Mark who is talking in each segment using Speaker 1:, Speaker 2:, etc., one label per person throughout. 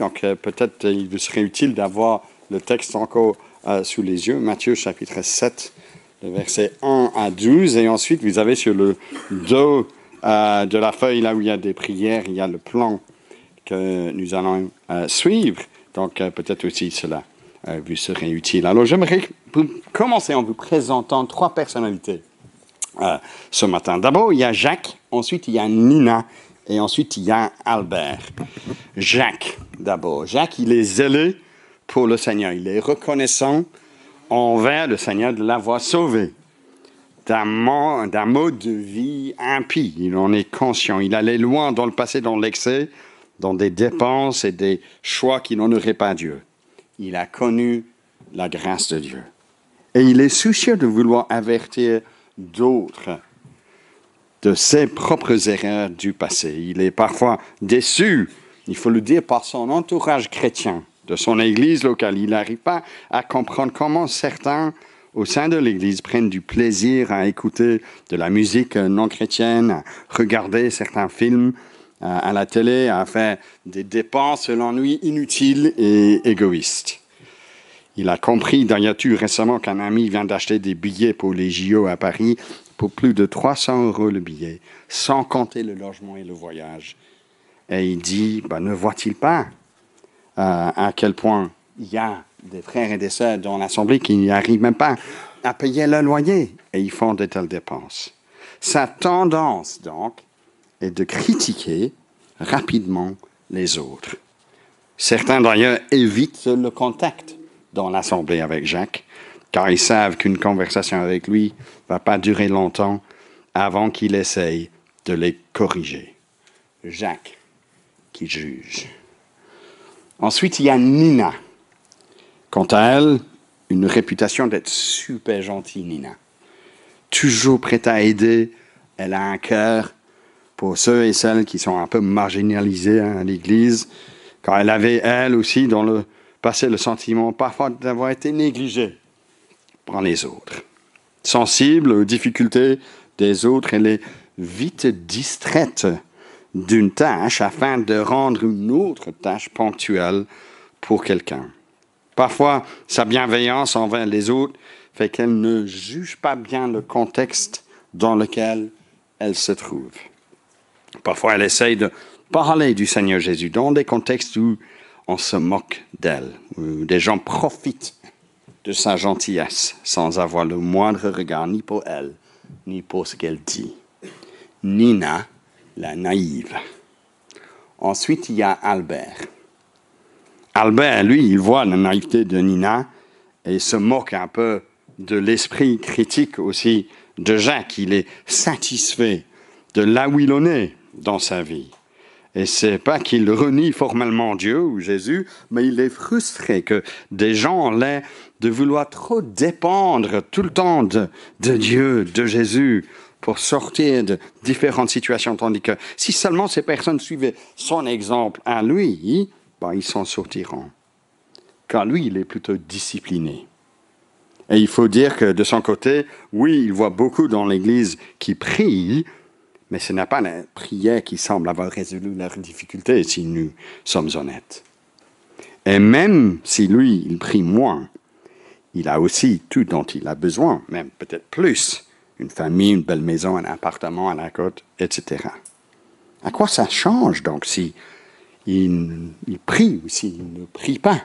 Speaker 1: donc peut-être il vous serait utile d'avoir le texte encore sous les yeux. Matthieu chapitre 7, le verset 1 à 12. Et ensuite, vous avez sur le dos de la feuille, là où il y a des prières, il y a le plan que nous allons suivre. Donc peut-être aussi cela vous serait utile. Alors j'aimerais commencer en vous présentant 3 personnalités ce matin. D'abord, il y a Jacques, ensuite il y a Nina, et ensuite il y a Albert. Jacques, d'abord. Jacques, il est zélé pour le Seigneur. Il est reconnaissant envers le Seigneur de l'avoir sauvé d'un mode de vie impie. Il en est conscient. Il allait loin dans le passé, dans l'excès, dans des dépenses et des choix qui n'honoraient pas Dieu. Il a connu la grâce de Dieu. Et il est soucieux de vouloir avertir d'autres de ses propres erreurs du passé. Il est parfois déçu, il faut le dire, par son entourage chrétien, de son église locale. Il n'arrive pas à comprendre comment certains, au sein de l'église, prennent du plaisir à écouter de la musique non chrétienne, à regarder certains films à la télé, à faire des dépenses, selon lui, inutiles et égoïstes. Il a compris, d'ailleurs, récemment qu'un ami vient d'acheter des billets pour les JO à Paris pour plus de 300 € le billet, sans compter le logement et le voyage. Et il dit, ne voit-il pas à quel point il y a des frères et des sœurs dans l'Assemblée qui n'y arrivent même pas à payer leur loyer et ils font de telles dépenses. Sa tendance, donc, est de critiquer rapidement les autres. Certains, d'ailleurs, évitent le contact dans l'Assemblée avec Jacques, car ils savent qu'une conversation avec lui ne va pas durer longtemps avant qu'il essaye de les corriger. Jacques qui juge. Ensuite, il y a Nina. Quant à elle, une réputation d'être super gentille, Nina. Toujours prête à aider, elle a un cœur pour ceux et celles qui sont un peu marginalisés à l'Église, car elle avait, elle aussi, dans le passé, le sentiment parfois d'avoir été négligée par les autres. Sensible aux difficultés des autres, elle est vite distraite d'une tâche afin de rendre une autre tâche ponctuelle pour quelqu'un. Parfois, sa bienveillance envers les autres fait qu'elle ne juge pas bien le contexte dans lequel elle se trouve. Parfois, elle essaye de parler du Seigneur Jésus dans des contextes où on se moque d'elle, où des gens profitent de sa gentillesse sans avoir le moindre regard ni pour elle, ni pour ce qu'elle dit. Nina, la naïve. Ensuite, il y a Albert. Albert, lui, il voit la naïveté de Nina et se moque un peu de l'esprit critique aussi de Jacques. Il est satisfait de là où il en est dans sa vie. Et c'est pas qu'il renie formellement Dieu ou Jésus, mais il est frustré que des gens ont l'air de vouloir trop dépendre tout le temps de Dieu, de Jésus, pour sortir de différentes situations. Tandis que si seulement ces personnes suivaient son exemple à lui, ils s'en sortiront. Car lui, il est plutôt discipliné. Et il faut dire que de son côté, oui, il voit beaucoup dans l'Église qui prient, mais ce n'est pas la prière qui semble avoir résolu leurs difficultés, si nous sommes honnêtes. Et même si lui, il prie moins, il a aussi tout dont il a besoin, même peut-être plus. Une famille, une belle maison, un appartement à la côte, etc. À quoi ça change donc si il prie ou s'il ne prie pas?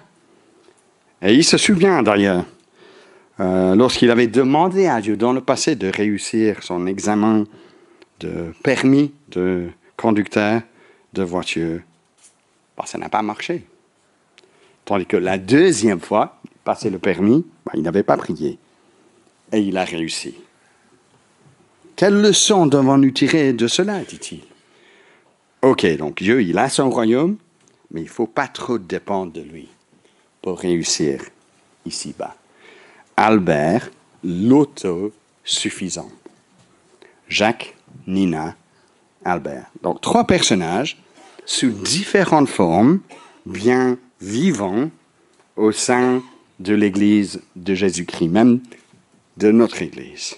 Speaker 1: Et il se souvient d'ailleurs, lorsqu'il avait demandé à Dieu dans le passé de réussir son examen de permis de conducteur de voiture, ça n'a pas marché. Tandis que la deuxième fois, passé le permis, il n'avait pas prié. Et il a réussi. Quelle leçon devons-nous tirer de cela, dit-il? Ok, donc Dieu, il a son royaume, mais il ne faut pas trop dépendre de lui pour réussir ici-bas. Albert, l'autosuffisant. Jacques, Nina, Albert. Donc 3 personnages sous différentes formes, bien vivants au sein de l'Église de Jésus-Christ, même de notre Église.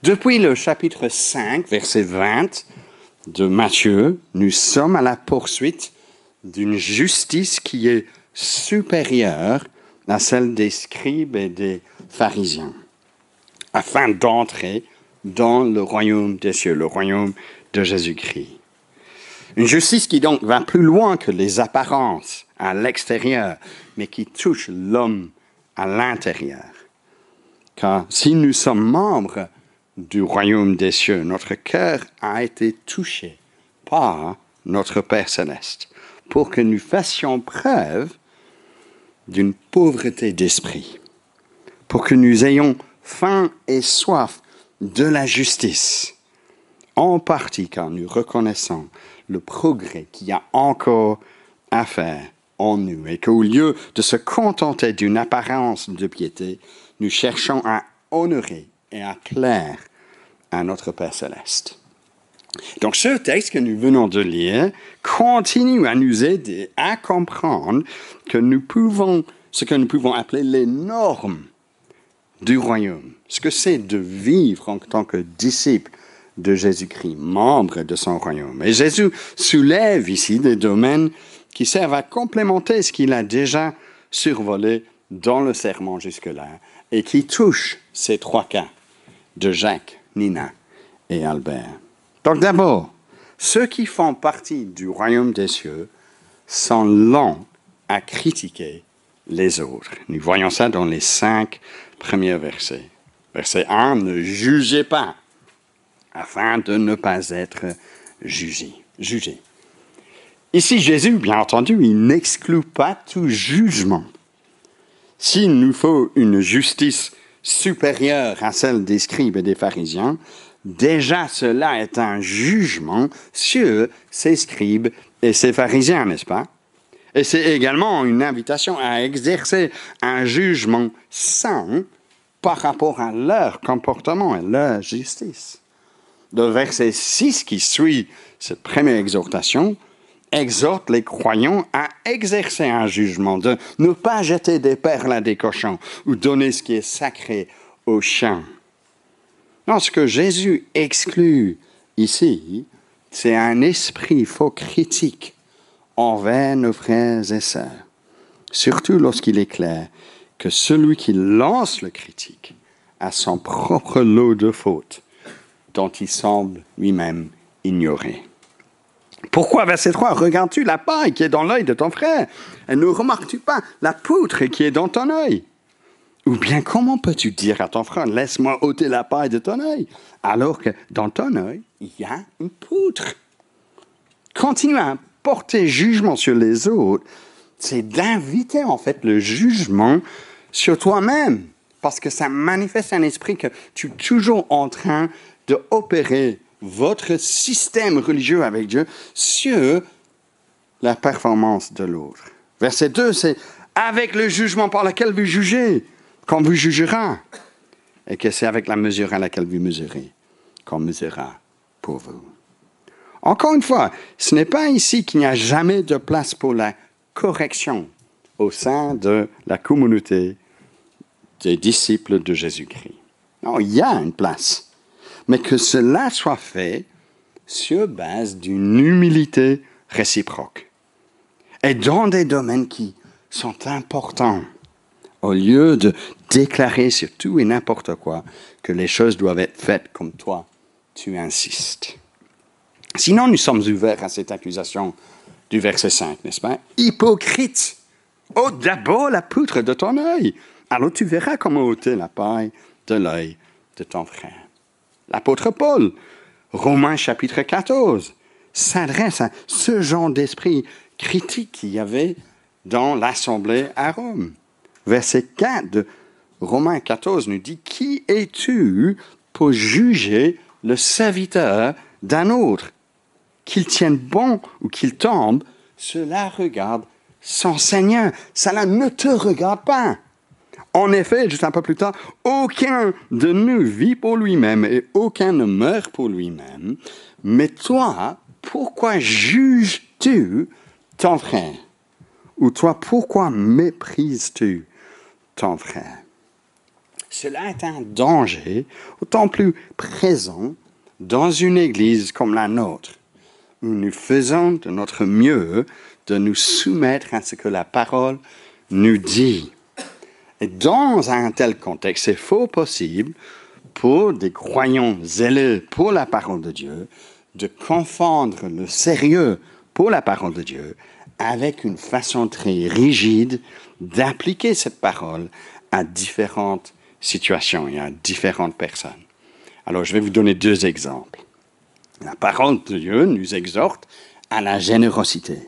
Speaker 1: Depuis le chapitre 5, verset 20 de Matthieu, nous sommes à la poursuite d'une justice qui est supérieure à celle des scribes et des pharisiens, afin d'entrer dans le royaume des cieux, le royaume de Jésus-Christ. Une justice qui donc va plus loin que les apparences à l'extérieur, mais qui touche l'homme à l'intérieur. Car si nous sommes membres du royaume des cieux, notre cœur a été touché par notre Père céleste, pour que nous fassions preuve d'une pauvreté d'esprit, pour que nous ayons faim et soif de la justice, en partie car nous reconnaissons le progrès qu'il y a encore à faire en nous, et qu'au lieu de se contenter d'une apparence de piété, nous cherchons à honorer et à plaire à notre Père céleste. Donc ce texte que nous venons de lire continue à nous aider à comprendre que ce que nous pouvons appeler les normes du royaume, ce que c'est de vivre en tant que disciple de Jésus-Christ, membre de son royaume. Et Jésus soulève ici des domaines qui servent à complémenter ce qu'il a déjà survolé dans le sermon jusque-là et qui touchent ces trois cas de Jacques, Nina et Albert. Donc d'abord, ceux qui font partie du royaume des cieux sont lents à critiquer les autres. Nous voyons ça dans les 5 premiers versets. Verset 1, ne jugez pas, afin de ne pas être jugé. Ici, Jésus, bien entendu, il n'exclut pas tout jugement. S'il nous faut une justice supérieure à celle des scribes et des pharisiens, déjà cela est un jugement sur ces scribes et ces pharisiens, n'est-ce pas? Et c'est également une invitation à exercer un jugement sain par rapport à leur comportement et leur justice. Le verset 6 qui suit cette première exhortation exhorte les croyants à exercer un jugement, de ne pas jeter des perles à des cochons ou donner ce qui est sacré aux chiens. Non, ce que Jésus exclut ici, c'est un esprit faux critique envers nos frères et sœurs, surtout lorsqu'il est clair que celui qui lance le critique a son propre lot de fautes dont il semble lui-même ignorer. Pourquoi, verset 3, regardes-tu la paille qui est dans l'œil de ton frère et ne remarques-tu pas la poutre qui est dans ton œil? Ou bien comment peux-tu dire à ton frère, laisse-moi ôter la paille de ton œil, alors que dans ton œil, il y a une poutre? Continue à porter jugement sur les autres, c'est d'inviter en fait le jugement sur toi-même, parce que ça manifeste un esprit que tu es toujours en train d'opérer votre système religieux avec Dieu sur la performance de l'autre. Verset 2, c'est « avec le jugement par lequel vous jugez, qu'on vous jugera. » Et que c'est avec la mesure à laquelle vous mesurez, qu'on mesurera pour vous. Encore une fois, ce n'est pas ici qu'il n'y a jamais de place pour la correction au sein de la communauté des disciples de Jésus-Christ. Non, il y a une place, mais que cela soit fait sur base d'une humilité réciproque et dans des domaines qui sont importants, au lieu de déclarer sur tout et n'importe quoi que les choses doivent être faites comme toi, tu insistes. Sinon, nous sommes ouverts à cette accusation du verset 5, n'est-ce pas? Hypocrite! Ôte d'abord la poutre de ton œil, alors tu verras comment ôter la paille de l'œil de ton frère. L'apôtre Paul, Romains chapitre 14, s'adresse à ce genre d'esprit critique qu'il y avait dans l'assemblée à Rome. Verset 4 de Romains 14 nous dit « Qui es-tu pour juger le serviteur d'un autre? Qu'il tienne bon ou qu'il tombe, cela regarde son Seigneur. Cela ne te regarde pas. » En effet, juste un peu plus tard, aucun de nous vit pour lui-même et aucun ne meurt pour lui-même. Mais toi, pourquoi juges-tu ton frère? Ou toi, pourquoi méprises-tu ton frère? Cela est un danger autant plus présent dans une église comme la nôtre, où nous faisons de notre mieux de nous soumettre à ce que la parole nous dit. Et dans un tel contexte, c'est fort possible pour des croyants zéleux pour la parole de Dieu de confondre le sérieux pour la parole de Dieu avec une façon très rigide d'appliquer cette parole à différentes situations et à différentes personnes. Alors, je vais vous donner 2 exemples. La parole de Dieu nous exhorte à la générosité.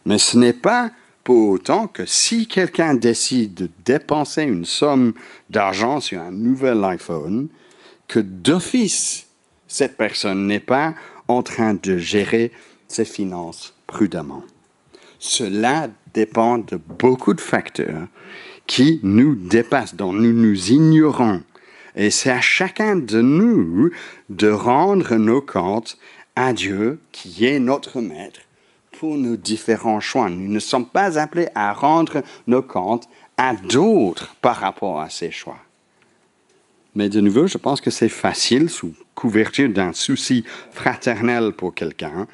Speaker 1: Mais ce n'est pas pour autant que si quelqu'un décide de dépenser une somme d'argent sur un nouvel iPhone, que d'office, cette personne n'est pas en train de gérer ses finances prudemment. Cela dépend de beaucoup de facteurs qui nous dépassent, dont nous nous ignorons. Et c'est à chacun de nous de rendre nos comptes à Dieu, qui est notre maître, pour nos différents choix. Nous ne sommes pas appelés à rendre nos comptes à d'autres par rapport à ces choix. Mais de nouveau, je pense que c'est facile, sous couverture d'un souci fraternel pour quelqu'un,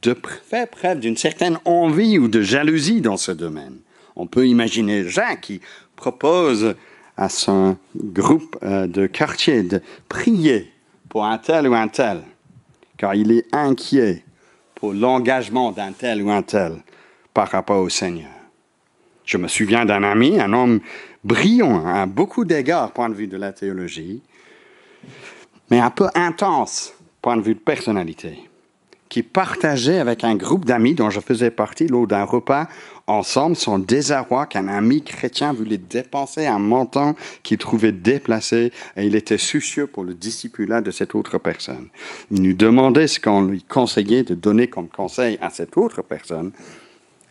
Speaker 1: de faire preuve d'une certaine envie ou de jalousie dans ce domaine. On peut imaginer Jacques qui propose à son groupe de quartier de prier pour un tel ou un tel, car il est inquiet pour l'engagement d'un tel ou un tel par rapport au Seigneur. Je me souviens d'un ami, un homme brillant à beaucoup d'égards, point de vue de la théologie, mais un peu intense, point de vue de personnalité, qui partageait avec un groupe d'amis dont je faisais partie lors d'un repas ensemble son désarroi qu'un ami chrétien voulait dépenser un montant qu'il trouvait déplacé et il était soucieux pour le discipulat de cette autre personne. Il nous demandait ce qu'on lui conseillait de donner comme conseil à cette autre personne.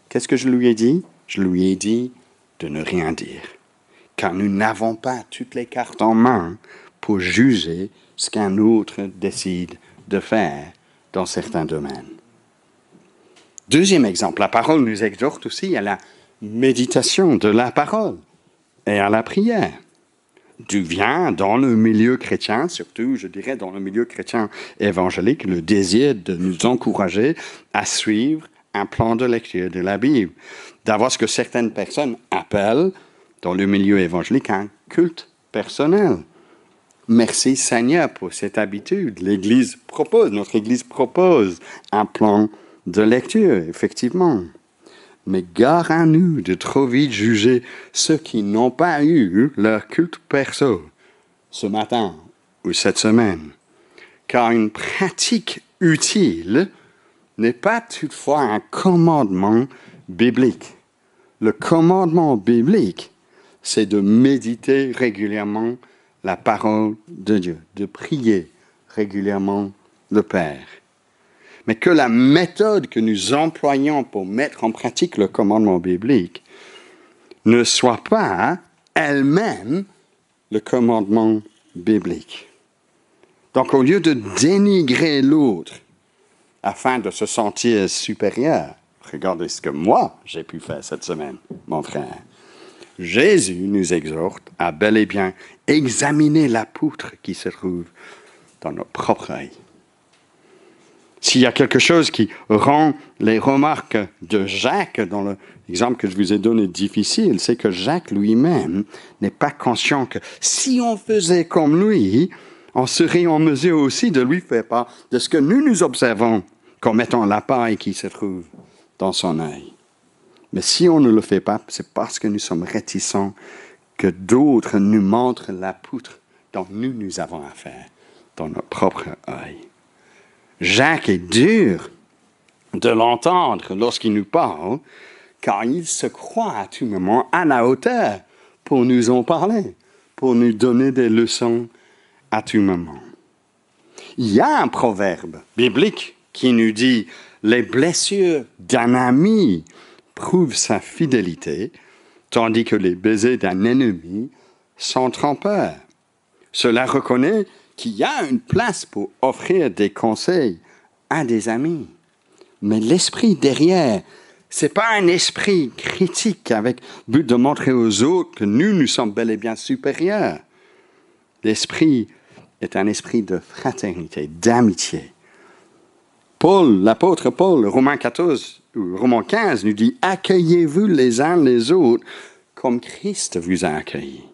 Speaker 1: Qu'est-ce que je lui ai dit? Je lui ai dit de ne rien dire, car nous n'avons pas toutes les cartes en main pour juger ce qu'un autre décide de faire dans certains domaines. Deuxième exemple, la parole nous exhorte aussi à la méditation de la parole et à la prière. D'où vient dans le milieu chrétien, surtout je dirais dans le milieu chrétien évangélique, le désir de nous encourager à suivre un plan de lecture de la Bible, d'avoir ce que certaines personnes appellent dans le milieu évangélique un culte personnel. Merci Seigneur pour cette habitude. Notre Église propose un plan de lecture, effectivement. Mais gare à nous de trop vite juger ceux qui n'ont pas eu leur culte perso ce matin ou cette semaine. Car une pratique utile n'est pas toutefois un commandement biblique. Le commandement biblique, c'est de méditer régulièrement la parole de Dieu, de prier régulièrement le Père. Mais que la méthode que nous employons pour mettre en pratique le commandement biblique ne soit pas elle-même le commandement biblique. Donc, au lieu de dénigrer l'autre afin de se sentir supérieur, regardez ce que moi j'ai pu faire cette semaine, mon frère. Jésus nous exhorte à bel et bien examiner la poutre qui se trouve dans notre propre œil. S'il y a quelque chose qui rend les remarques de Jacques, dans l'exemple que je vous ai donné, difficile, c'est que Jacques lui-même n'est pas conscient que si on faisait comme lui, on serait en mesure aussi de lui faire part de ce que nous observons comme étant la paille qui se trouve dans son œil. Mais si on ne le fait pas, c'est parce que nous sommes réticents que d'autres nous montrent la poutre dont nous avons affaire dans notre propre œil. Jacques est dur de l'entendre lorsqu'il nous parle, car il se croit à tout moment à la hauteur pour nous en parler, pour nous donner des leçons à tout moment. Il y a un proverbe biblique qui nous dit « Les blessures d'un ami prouvent sa fidélité, tandis que les baisers d'un ennemi sont trompeurs. » Cela reconnaît qu'il y a une place pour offrir des conseils à des amis. Mais l'esprit derrière, ce n'est pas un esprit critique avec but de montrer aux autres que nous sommes bel et bien supérieurs. L'esprit est un esprit de fraternité, d'amitié. Paul, l'apôtre Paul, Romains 14, Romains 15 nous dit « Accueillez-vous les uns les autres comme Christ vous a accueillis. »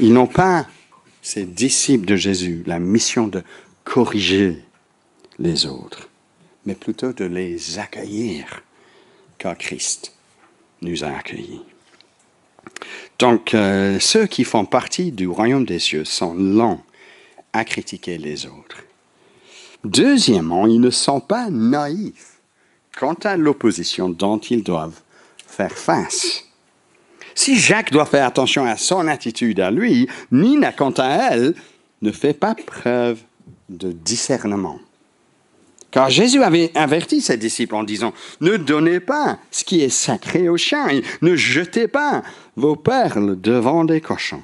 Speaker 1: Ils n'ont pas, ces disciples de Jésus, la mission de corriger les autres, mais plutôt de les accueillir car Christ nous a accueillis. Donc, ceux qui font partie du royaume des cieux sont lents à critiquer les autres. Deuxièmement, ils ne sont pas naïfs quant à l'opposition dont ils doivent faire face. Si Jacques doit faire attention à son attitude à lui, Nina, quant à elle, ne fait pas preuve de discernement. Car Jésus avait averti ses disciples en disant « Ne donnez pas ce qui est sacré aux chiens, et ne jetez pas vos perles devant des cochons,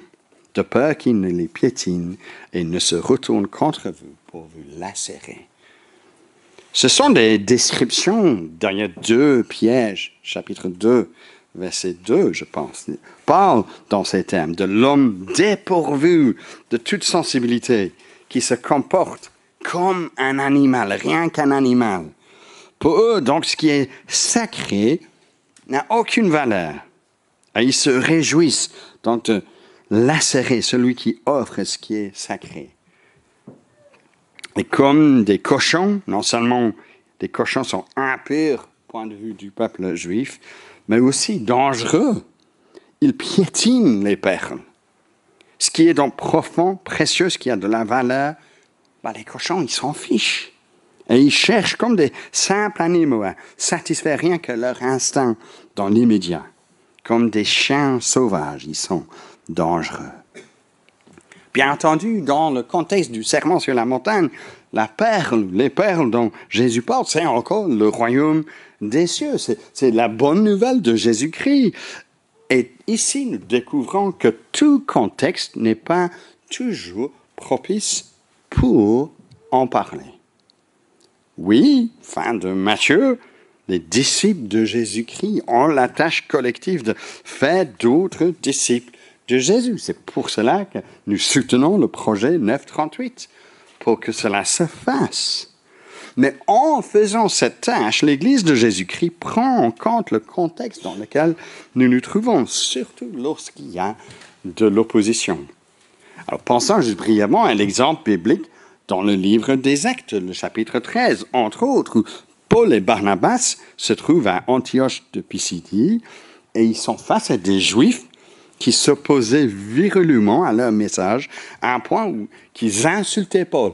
Speaker 1: de peur qu'ils ne les piétinent et ne se retournent contre vous pour vous lacérer. » Ce sont des descriptions derrière 2 Pièges, chapitre 2, verset 2, je pense, parle dans ces termes de l'homme dépourvu de toute sensibilité qui se comporte comme un animal, rien qu'un animal. Pour eux, donc, ce qui est sacré n'a aucune valeur. Et ils se réjouissent donc de lacérer celui qui offre ce qui est sacré. Et comme des cochons, non seulement des cochons sont impurs, point de vue du peuple juif, mais aussi dangereux. Ils piétinent les perles. Ce qui est donc profond, précieux, ce qui a de la valeur, les cochons, ils s'en fichent. Et ils cherchent comme des simples animaux à satisfaire rien que leur instinct dans l'immédiat. Comme des chiens sauvages, ils sont dangereux. Bien entendu, dans le contexte du sermon sur la montagne, les perles dont Jésus parle, c'est encore le royaume des cieux. C'est la bonne nouvelle de Jésus-Christ. Et ici, nous découvrons que tout contexte n'est pas toujours propice pour en parler. Oui, fin de Matthieu, les disciples de Jésus-Christ ont la tâche collective de faire d'autres disciples de Jésus. C'est pour cela que nous soutenons le projet 938, pour que cela se fasse. Mais en faisant cette tâche, l'Église de Jésus-Christ prend en compte le contexte dans lequel nous nous trouvons, surtout lorsqu'il y a de l'opposition. Alors, pensons juste brièvement à l'exemple biblique dans le livre des Actes, le chapitre 13, entre autres, où Paul et Barnabas se trouvent à Antioche de Pisidie et ils sont face à des Juifs qui s'opposaient virulemment à leur message à un point où qu'ils insultaient Paul.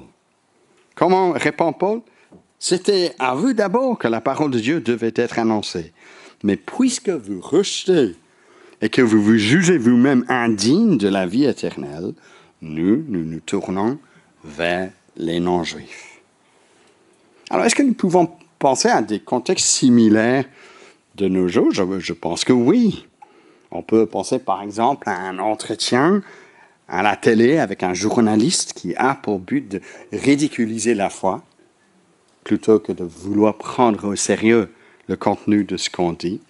Speaker 1: Comment répond Paul? C'était à vous d'abord que la parole de Dieu devait être annoncée. Mais puisque vous rejetez et que vous vous jugez vous-même indigne de la vie éternelle, nous nous tournons vers les non-juifs. Alors, est-ce que nous pouvons penser à des contextes similaires de nos jours? Je pense que oui. On peut penser par exemple à un entretien à la télé avec un journaliste qui a pour but de ridiculiser la foi, plutôt que de vouloir prendre au sérieux le contenu de ce qu'on dit.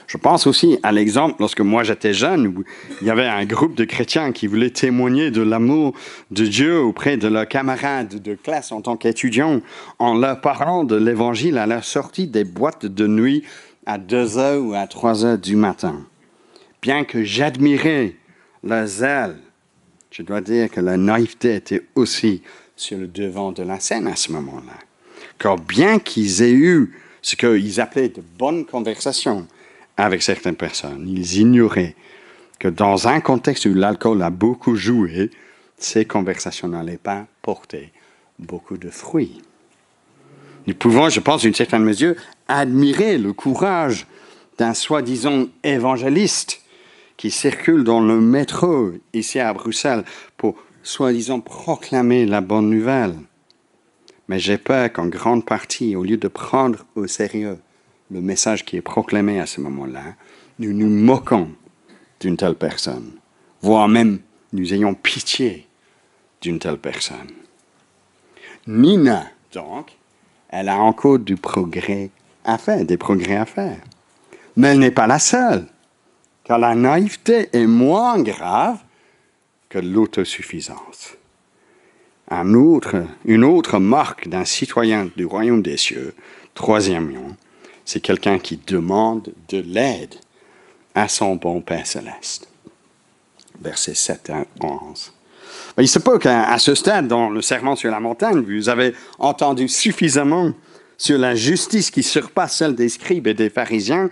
Speaker 1: Je pense aussi à l'exemple, lorsque moi j'étais jeune, où il y avait un groupe de chrétiens qui voulaient témoigner de l'amour de Dieu auprès de leurs camarades de classe en tant qu'étudiants, en leur parlant de l'Évangile à la sortie des boîtes de nuit à 2h ou à 3h du matin. Bien que j'admirais leur zèle, je dois dire que la naïveté était aussi sur le devant de la scène à ce moment-là. Car bien qu'ils aient eu ce qu'ils appelaient de bonnes conversations avec certaines personnes, ils ignoraient que dans un contexte où l'alcool a beaucoup joué, ces conversations n'allaient pas porter beaucoup de fruits. Nous pouvons, je pense, d'une certaine mesure, admirer le courage d'un soi-disant évangéliste qui circule dans le métro ici à Bruxelles pour soi-disant proclamer la bonne nouvelle. Mais j'ai peur qu'en grande partie, au lieu de prendre au sérieux le message qui est proclamé à ce moment-là, nous nous moquons d'une telle personne, voire même nous ayons pitié d'une telle personne. Nina, donc, elle a encore des progrès à faire. Mais elle n'est pas la seule, car la naïveté est moins grave que l'autosuffisance. Une autre marque d'un citoyen du royaume des cieux, troisièmement, c'est quelqu'un qui demande de l'aide à son bon Père céleste. Versets 7 à 11. Il se peut qu'à ce stade, dans le sermon sur la montagne, vous avez entendu suffisamment sur la justice qui surpasse celle des scribes et des pharisiens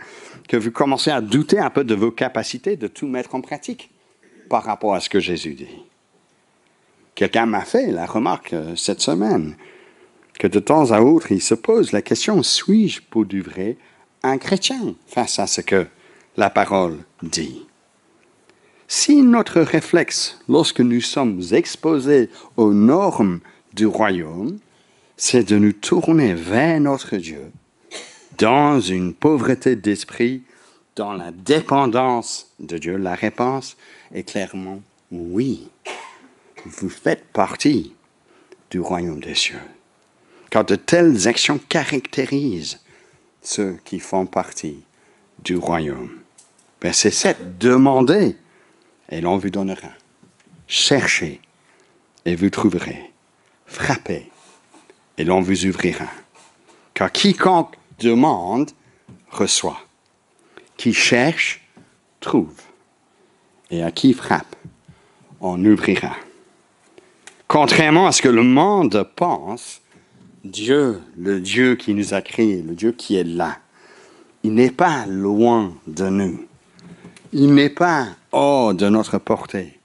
Speaker 1: que vous commencez à douter un peu de vos capacités de tout mettre en pratique par rapport à ce que Jésus dit. Quelqu'un m'a fait la remarque cette semaine que de temps à autre, il se pose la question, suis-je pour du vrai un chrétien face à ce que la parole dit? Si notre réflexe, lorsque nous sommes exposés aux normes du royaume, c'est de nous tourner vers notre Dieu, dans une pauvreté d'esprit, dans la dépendance de Dieu, la réponse est clairement oui. Vous faites partie du royaume des cieux. Car de telles actions caractérisent ceux qui font partie du royaume. Verset 7, demandez et l'on vous donnera. Cherchez et vous trouverez. Frappez et l'on vous ouvrira. Car quiconque demande, reçoit. Qui cherche, trouve. Et à qui frappe, on ouvrira. Contrairement à ce que le monde pense, Dieu, le Dieu qui nous a créés, le Dieu qui est là, il n'est pas loin de nous. Il n'est pas hors de notre portée.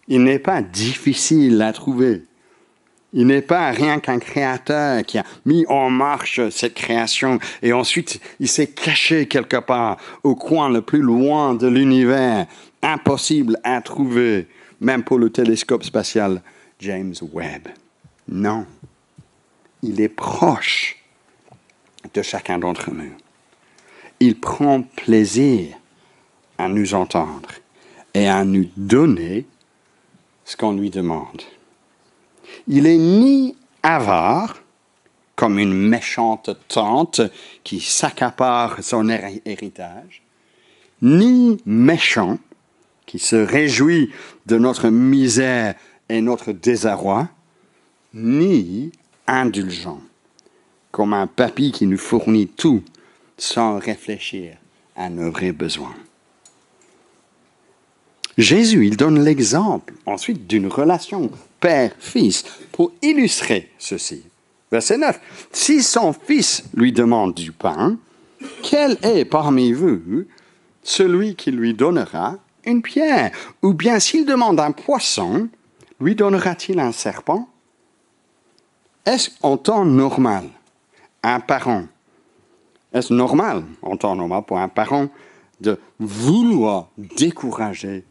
Speaker 1: Il n'est pas difficile à trouver. Il n'est pas rien qu'un créateur qui a mis en marche cette création et ensuite il s'est caché quelque part au coin le plus loin de l'univers, impossible à trouver, même pour le télescope spatial James Webb. Non, il est proche de chacun d'entre nous. Il prend plaisir à nous entendre et à nous donner ce qu'on lui demande. Il est ni avare, comme une méchante tante qui s'accapare son héritage, ni méchant, qui se réjouit de notre misère et notre désarroi, ni indulgent, comme un papy qui nous fournit tout sans réfléchir à nos vrais besoins. Jésus, il donne l'exemple ensuite d'une relation père-fils pour illustrer ceci. Verset 9. Si son fils lui demande du pain, quel est parmi vous celui qui lui donnera une pierre? Ou bien s'il demande un poisson, lui donnera-t-il un serpent? Est-ce en temps normal, un parent, est-ce normal, en temps normal, pour un parent de vouloir décourager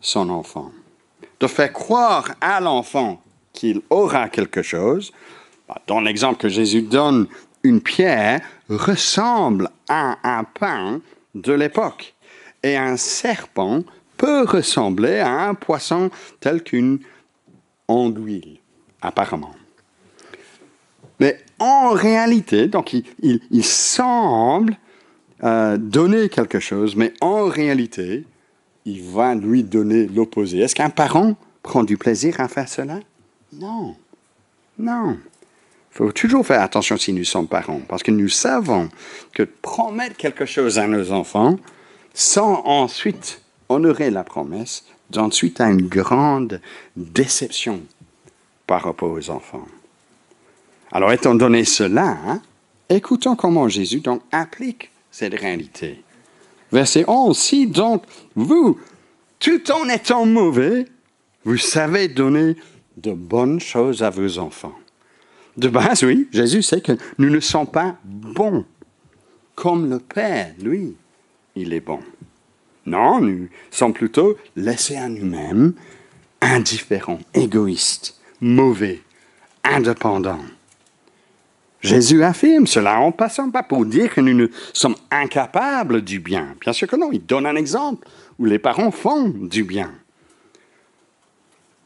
Speaker 1: son enfant, de faire croire à l'enfant qu'il aura quelque chose? Dans l'exemple que Jésus donne, une pierre ressemble à un pain de l'époque. Et un serpent peut ressembler à un poisson tel qu'une andouille, apparemment. Mais en réalité, donc il semble donner quelque chose, mais en réalité, il va lui donner l'opposé. Est-ce qu'un parent prend du plaisir à faire cela? Non. Non. Il faut toujours faire attention si nous sommes parents, parce que nous savons que promettre quelque chose à nos enfants, sans ensuite honorer la promesse, d'ensuite à une grande déception par rapport aux enfants. Alors, étant donné cela, écoutons comment Jésus donc applique cette réalité. Verset 11, si donc vous, tout en étant mauvais, vous savez donner de bonnes choses à vos enfants. De base, oui, Jésus sait que nous ne sommes pas bons, comme le Père, lui, il est bon. Non, nous sommes plutôt laissés à nous-mêmes, indifférents, égoïstes, mauvais, indépendants. Jésus affirme cela en passant pas pour dire que nous sommes incapables du bien. Bien sûr que non, il donne un exemple où les parents font du bien.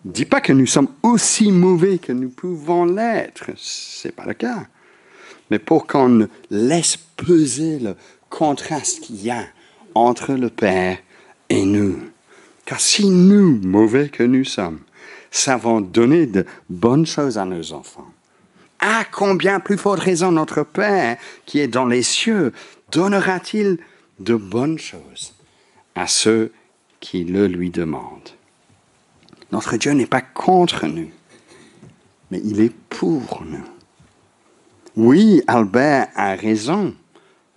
Speaker 1: Il ne dit pas que nous sommes aussi mauvais que nous pouvons l'être. Ce n'est pas le cas. Mais pour qu'on laisse peser le contraste qu'il y a entre le Père et nous. Car si nous, mauvais que nous sommes, savons donner de bonnes choses à nos enfants, à combien plus forte raison notre Père qui est dans les cieux donnera-t-il de bonnes choses à ceux qui le lui demandent. Notre Dieu n'est pas contre nous, mais il est pour nous. Oui, Albert a raison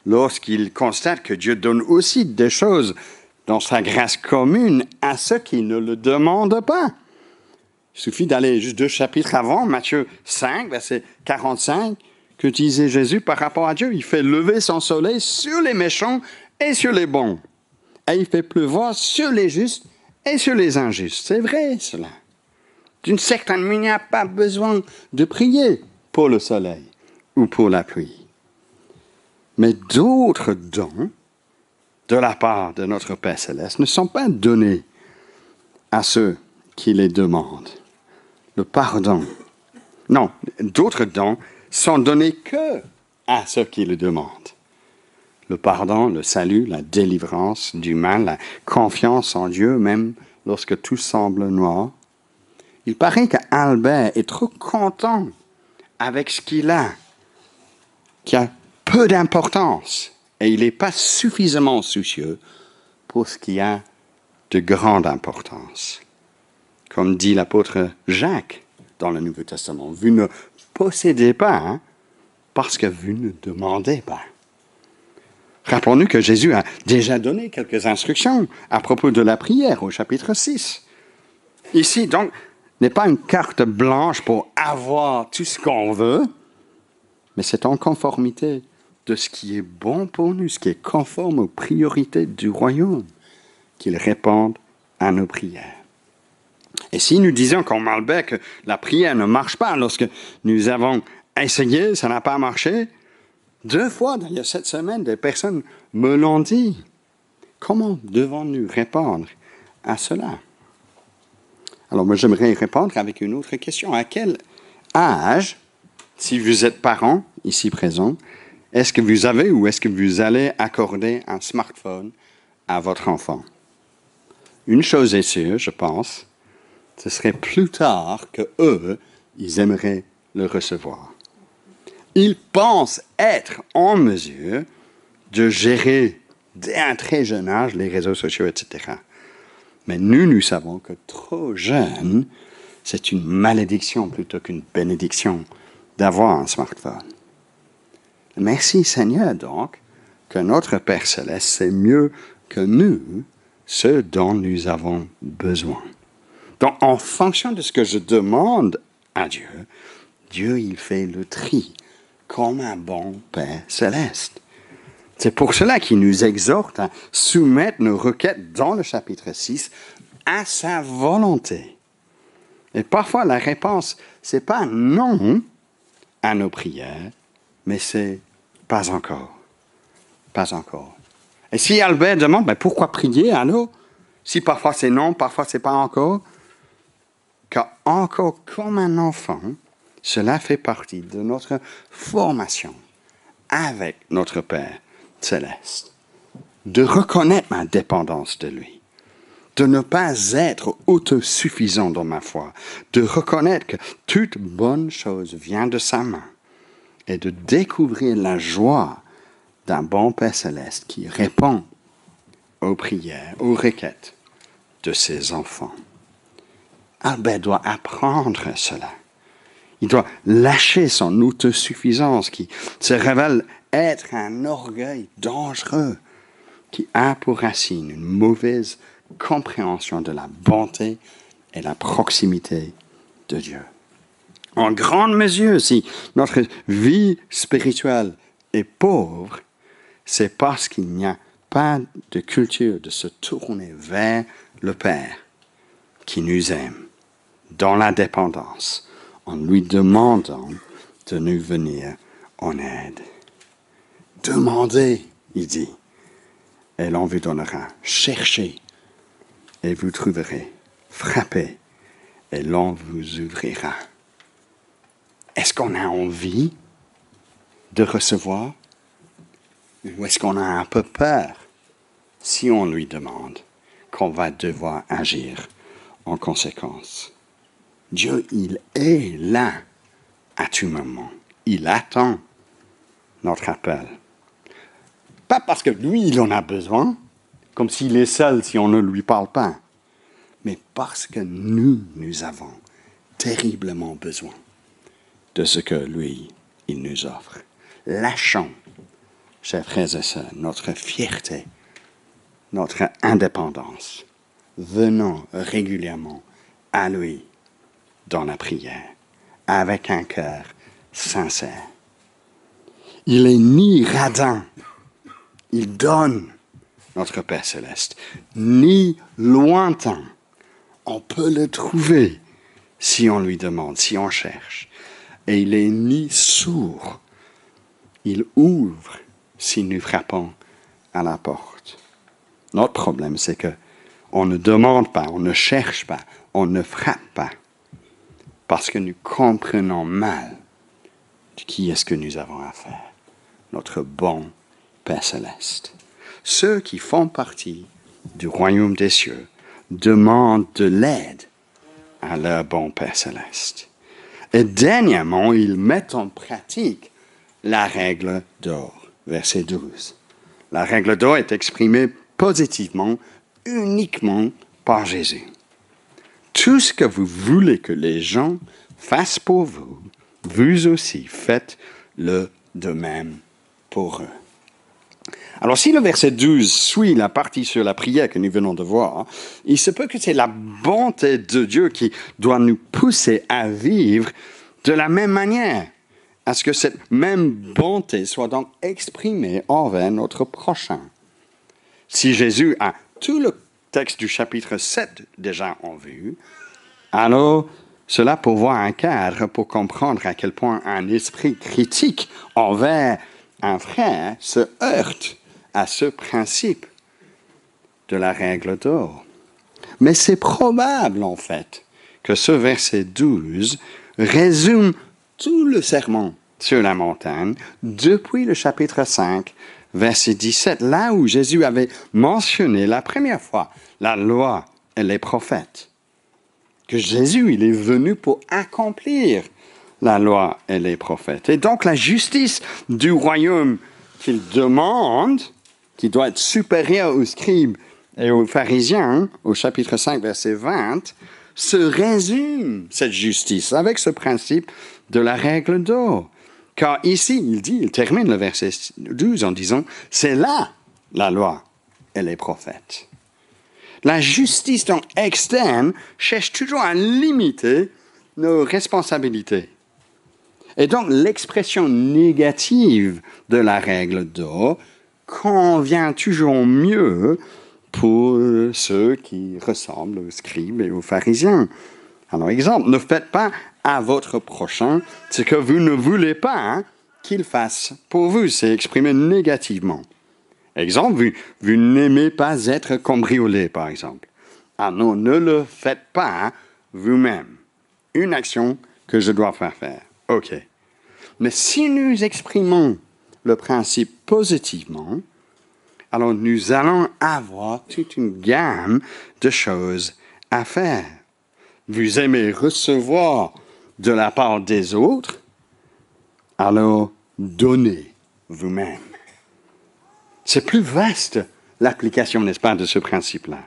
Speaker 1: lorsqu'il constate que Dieu donne aussi des choses dans sa grâce commune à ceux qui ne le demandent pas. Il suffit d'aller juste 2 chapitres avant, Matthieu 5, verset 45, que disait Jésus par rapport à Dieu. Il fait lever son soleil sur les méchants et sur les bons. Et il fait pleuvoir sur les justes et sur les injustes. C'est vrai, cela. D'une certaine manière, il n'y a pas besoin de prier pour le soleil ou pour la pluie. Mais d'autres dons de la part de notre Père Céleste ne sont pas donnés à ceux qui les demandent. Le pardon. Non, d'autres dons sont donnés que à ceux qui le demandent. Le pardon, le salut, la délivrance du mal, la confiance en Dieu, même lorsque tout semble noir. Il paraît qu'Albert est trop content avec ce qu'il a, qui a peu d'importance, et il n'est pas suffisamment soucieux pour ce qui a de grande importance. Comme dit l'apôtre Jacques dans le Nouveau Testament, vous ne possédez pas parce que vous ne demandez pas. Rappelons-nous que Jésus a déjà donné quelques instructions à propos de la prière au chapitre 6. Ici, donc, n'est pas une carte blanche pour avoir tout ce qu'on veut, mais c'est en conformité de ce qui est bon pour nous, ce qui est conforme aux priorités du royaume, qu'il réponde à nos prières. Et si nous disons comme Albert que la prière ne marche pas lorsque nous avons essayé, ça n'a pas marché, 2 fois d'ailleurs cette semaine, des personnes me l'ont dit. Comment devons-nous répondre à cela? Alors moi j'aimerais répondre avec une autre question. À quel âge, si vous êtes parent ici présent, est-ce que vous avez ou est-ce que vous allez accorder un smartphone à votre enfant? Une chose est sûre, je pense, ce serait plus tard que eux, ils aimeraient le recevoir. Ils pensent être en mesure de gérer dès un très jeune âge les réseaux sociaux, etc. Mais nous savons que trop jeune, c'est une malédiction plutôt qu'une bénédiction d'avoir un smartphone. Merci Seigneur donc que notre Père Céleste sait mieux que nous ce dont nous avons besoin. Donc en fonction de ce que je demande à Dieu, Dieu il fait le tri comme un bon Père Céleste. C'est pour cela qu'il nous exhorte à soumettre nos requêtes dans le chapitre 6 à sa volonté. Et parfois, la réponse, ce n'est pas non à nos prières, mais c'est pas encore. Pas encore. Et si Albert demande, pourquoi prier alors? Si parfois c'est non, parfois c'est pas encore. Car encore comme un enfant, cela fait partie de notre formation avec notre Père Céleste. De reconnaître ma dépendance de lui. De ne pas être autosuffisant dans ma foi. De reconnaître que toute bonne chose vient de sa main. Et de découvrir la joie d'un bon Père Céleste qui répond aux prières, aux requêtes de ses enfants. Albert doit apprendre cela. Il doit lâcher son autosuffisance qui se révèle être un orgueil dangereux qui a pour racine une mauvaise compréhension de la bonté et la proximité de Dieu. En grande mesure, si notre vie spirituelle est pauvre, c'est parce qu'il n'y a pas de culture de se tourner vers le Père qui nous aime dans la dépendance, en lui demandant de nous venir en aide. Demandez, il dit, et l'on vous donnera. Cherchez, et vous trouverez. Frappez, et l'on vous ouvrira. Est-ce qu'on a envie de recevoir? Ou est-ce qu'on a un peu peur si on lui demande qu'on va devoir agir en conséquence? Dieu, il est là à tout moment. Il attend notre appel. Pas parce que lui, il en a besoin, comme s'il est seul si on ne lui parle pas, mais parce que nous avons terriblement besoin de ce que lui, il nous offre. Lâchons, chers frères et sœurs, notre fierté, notre indépendance. Venons régulièrement à lui dans la prière, avec un cœur sincère. Il est ni radin, il donne, notre Père céleste, ni lointain. On peut le trouver si on lui demande, si on cherche. Et il est ni sourd, il ouvre si nous frappons à la porte. Notre problème, c'est que on ne demande pas, on ne cherche pas, on ne frappe pas, parce que nous comprenons mal de qui est-ce que nous avons affaire. Notre bon Père céleste. Ceux qui font partie du royaume des cieux demandent de l'aide à leur bon Père céleste. Et dernièrement, ils mettent en pratique la règle d'or, verset 12. La règle d'or est exprimée positivement uniquement par Jésus. Tout ce que vous voulez que les gens fassent pour vous, vous aussi faites-le de même pour eux. Alors, si le verset 12 suit la partie sur la prière que nous venons de voir, il se peut que c'est la bonté de Dieu qui doit nous pousser à vivre de la même manière, à ce que cette même bonté soit donc exprimée envers notre prochain. Si Jésus a tout le texte du chapitre 7 déjà en vue, alors cela pourvoit un cadre pour comprendre à quel point un esprit critique envers un frère se heurte à ce principe de la règle d'or. Mais c'est probable, en fait, que ce verset 12 résume tout le sermon sur la montagne depuis le chapitre 5, verset 17, là où Jésus avait mentionné la première fois la loi et les prophètes. Que Jésus, il est venu pour accomplir la loi et les prophètes. Et donc la justice du royaume qu'il demande, qui doit être supérieure aux scribes et aux pharisiens, au chapitre 5, verset 20, se résume, cette justice, avec ce principe de la règle d'or. Car ici, il termine le verset 12 en disant, c'est là la loi et les prophètes. La justice donc externe cherche toujours à limiter nos responsabilités. Et donc, l'expression négative de la règle d'or convient toujours mieux pour ceux qui ressemblent aux scribes et aux pharisiens. Alors, exemple, ne faites pas à votre prochain ce que vous ne voulez pas qu'il fasse pour vous. C'est exprimé négativement. Exemple, vous n'aimez pas être cambriolé, par exemple. Ah non, ne le faites pas vous-même. Une action que je dois faire. OK. Mais si nous exprimons le principe positivement, alors nous allons avoir toute une gamme de choses à faire. Vous aimez recevoir de la part des autres, alors donnez vous-même. C'est plus vaste l'application, n'est-ce pas, de ce principe-là.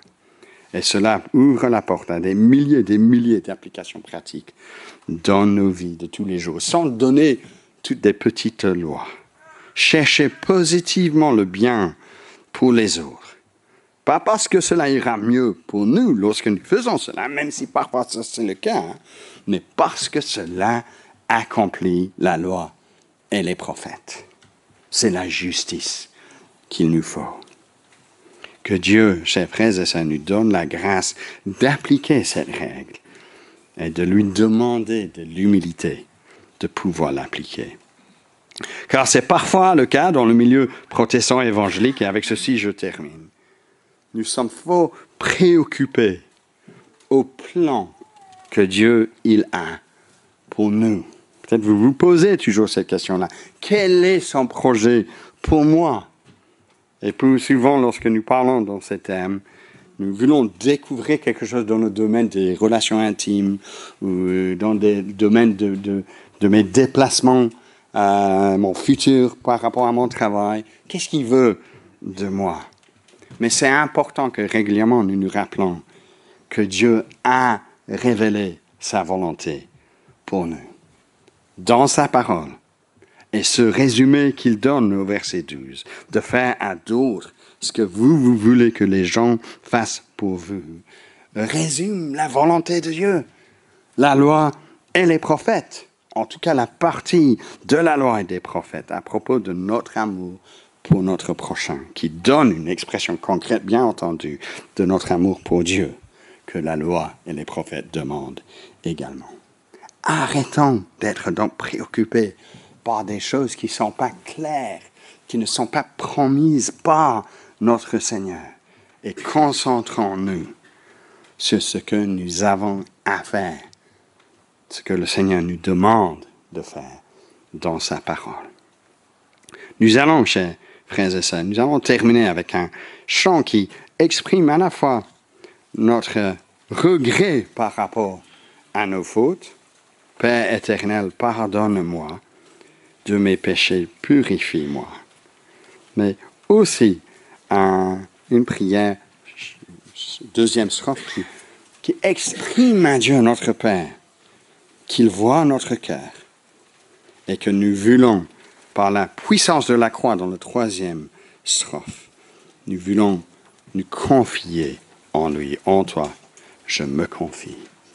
Speaker 1: Et cela ouvre la porte à des milliers d'applications pratiques dans nos vies de tous les jours, sans donner toutes des petites lois. Cherchez positivement le bien pour les autres. Pas parce que cela ira mieux pour nous lorsque nous faisons cela, même si parfois c'est le cas, mais parce que cela accomplit la loi et les prophètes. C'est la justice qu'il nous faut. Que Dieu, chers frères et sœurs, nous donne la grâce d'appliquer cette règle et de lui demander de l'humilité de pouvoir l'appliquer. Car c'est parfois le cas dans le milieu protestant évangélique, et avec ceci je termine. Nous sommes fort préoccupés au plan que Dieu il a pour nous. Peut-être vous vous posez toujours cette question-là. Quel est son projet pour moi? Et plus souvent, lorsque nous parlons dans ces thèmes, nous voulons découvrir quelque chose dans le domaine des relations intimes ou dans des domaines de mes déplacements, mon futur par rapport à mon travail. Qu'est-ce qu'il veut de moi? Mais c'est important que régulièrement nous nous rappelons que Dieu a révélé sa volonté pour nous dans sa parole. Et ce résumé qu'il donne au verset 12, de faire à d'autres ce que vous voulez que les gens fassent pour vous, résume la volonté de Dieu. La loi et les prophètes, en tout cas la partie de la loi et des prophètes à propos de notre amour pour notre prochain, qui donne une expression concrète, bien entendu, de notre amour pour Dieu, que la loi et les prophètes demandent également. Arrêtons d'être donc préoccupés par des choses qui ne sont pas claires, qui ne sont pas promises par notre Seigneur, et concentrons-nous sur ce que nous avons à faire, ce que le Seigneur nous demande de faire dans sa parole. Nous allons, chers frères et sœurs, nous allons terminer avec un chant qui exprime à la fois notre regret par rapport à nos fautes. Père éternel, pardonne-moi de mes péchés, purifie-moi. Mais aussi une prière, deuxième strophe, qui exprime à Dieu notre Père, qu'il voit notre cœur et que nous voulons, par la puissance de la croix dans le troisième strophe, nous voulons nous confier en lui. En toi, je me confie.